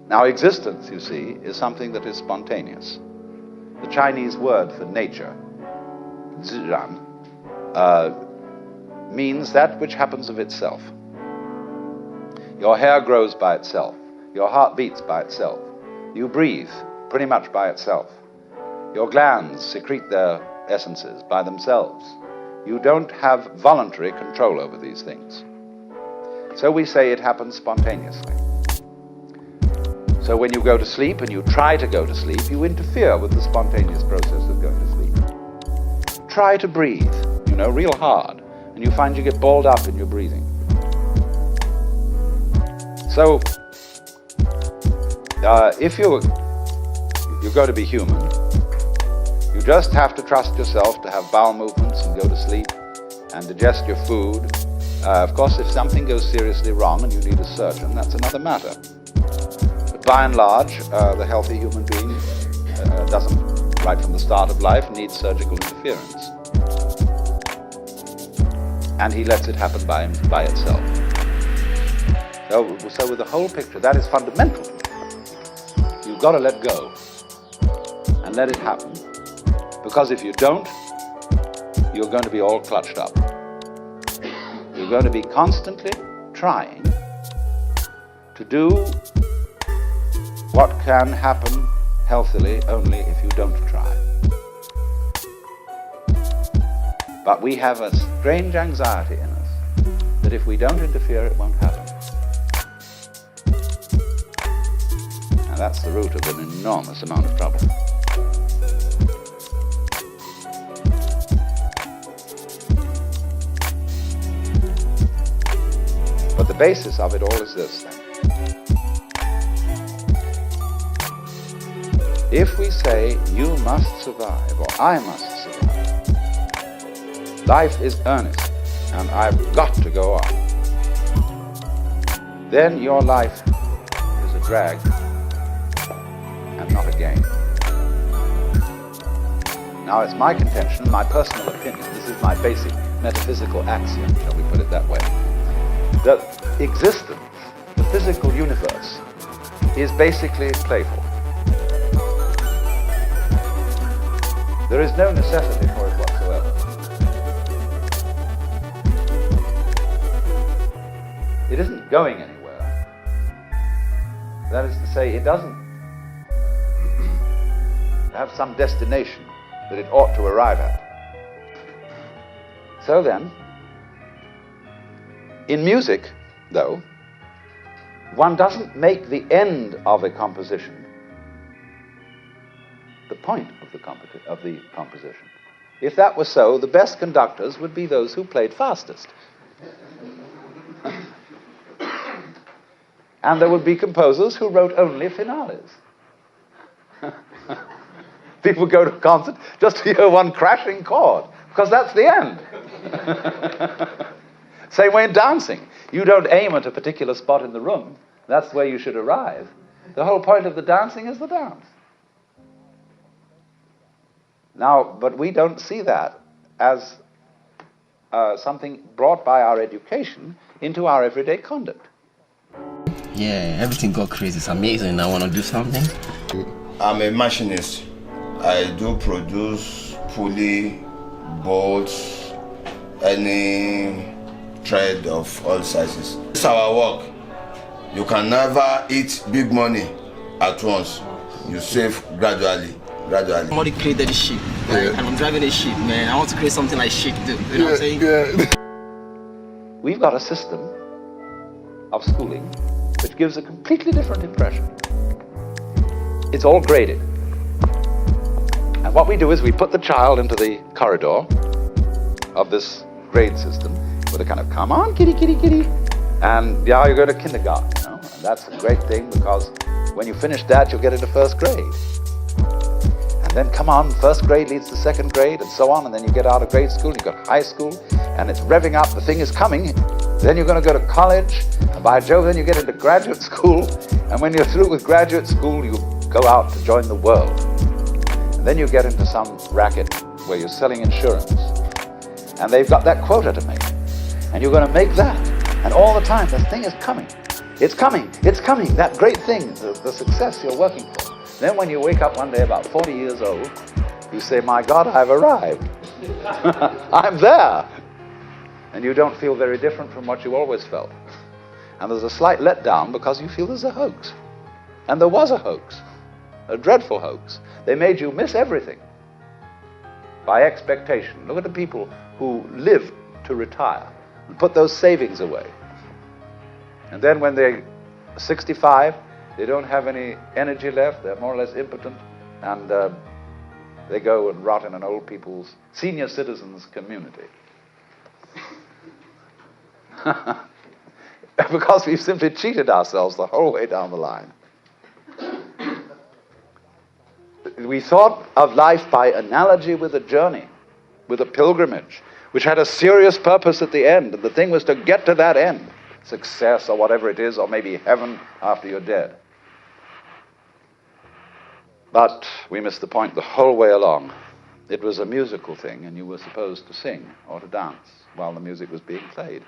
Now, existence, you see, is something that is spontaneous. The Chinese word for nature, Zhiyun, means that which happens of itself. Your hair grows by itself. Your heart beats by itself. You breathe pretty much by itself. Your glands secrete their essences by themselves. You don't have voluntary control over these things. So we say it happens spontaneously. So when you go to sleep and you try to go to sleep, you interfere with the spontaneous process of going to sleep. Try to breathe, real hard, and you find you get balled up in your breathing. So, if you're going to be human, you just have to trust yourself to have bowel movements and go to sleep and digest your food. Of course, if something goes seriously wrong and you need a surgeon, that's another matter. But by and large, the healthy human being doesn't, right from the start of life, need surgical interference. And he lets it happen by itself. So with the whole picture, that is fundamental. You've got to let go and let it happen. Because if you don't, you're going to be all clutched up. You're going to be constantly trying to do what can happen healthily only if you don't try. But we have a strange anxiety in us that if we don't interfere, it won't happen. And that's the root of an enormous amount of trouble. But the basis of it all is this thing. If we say, you must survive, or I must survive, life is earnest, and I've got to go on, then your life is a drag and not a gain. Now, it's my contention, my personal opinion, this is my basic metaphysical axiom, shall we put it that way, that existence, the physical universe, is basically playful. There is no necessity for it whatsoever. It isn't going anywhere. That is to say, it doesn't have some destination that it ought to arrive at. So then, in music, though, one doesn't make the end of a composition the point of the composition. If that were so, the best conductors would be those who played fastest. And there would be composers who wrote only finales. People go to a concert just to hear one crashing chord, because that's the end. Same way in dancing. You don't aim at a particular spot in the room. That's where you should arrive. The whole point of the dancing is the dance. Now, but we don't see that as something brought by our education into our everyday conduct. Yeah, everything got crazy. It's amazing. I want to do something. I'm a machinist. I do produce pulley, bolts, any thread of all sizes. It's our work. You can never eat big money at once. You save gradually. Somebody created a ship, right? And I'm driving a ship, man. I want to create something like ship do. You know what I'm saying? Yeah. We've got a system of schooling which gives a completely different impression. It's all graded. And what we do is we put the child into the corridor of this grade system with a kind of, come on, kitty, kitty, kitty. And yeah, you go to kindergarten, And that's a great thing because when you finish that, you'll get into first grade. Then come on, first grade leads to second grade and so on, and then you get out of grade school, you've got high school, and it's revving up, the thing is coming. Then you're going to go to college, and by Jove, then you get into graduate school, and when you're through with graduate school, you go out to join the world. And then you get into some racket where you're selling insurance, and they've got that quota to make, and you're going to make that, and all the time the thing is coming. It's coming, that great thing, the success you're working for. Then when you wake up one day about 40 years old, you say, my God, I've arrived. I'm there. And you don't feel very different from what you always felt. And there's a slight letdown because you feel there's a hoax. And there was a hoax, a dreadful hoax. They made you miss everything by expectation. Look at the people who live to retire and put those savings away. And then when they're 65, they don't have any energy left, they're more or less impotent, and they go and rot in an old people's, senior citizens community. Because we've simply cheated ourselves the whole way down the line. We thought of life by analogy with a journey, with a pilgrimage, which had a serious purpose at the end, and the thing was to get to that end. Success or whatever it is, or maybe heaven after you're dead. But we missed the point the whole way along. It was a musical thing, and you were supposed to sing or to dance while the music was being played.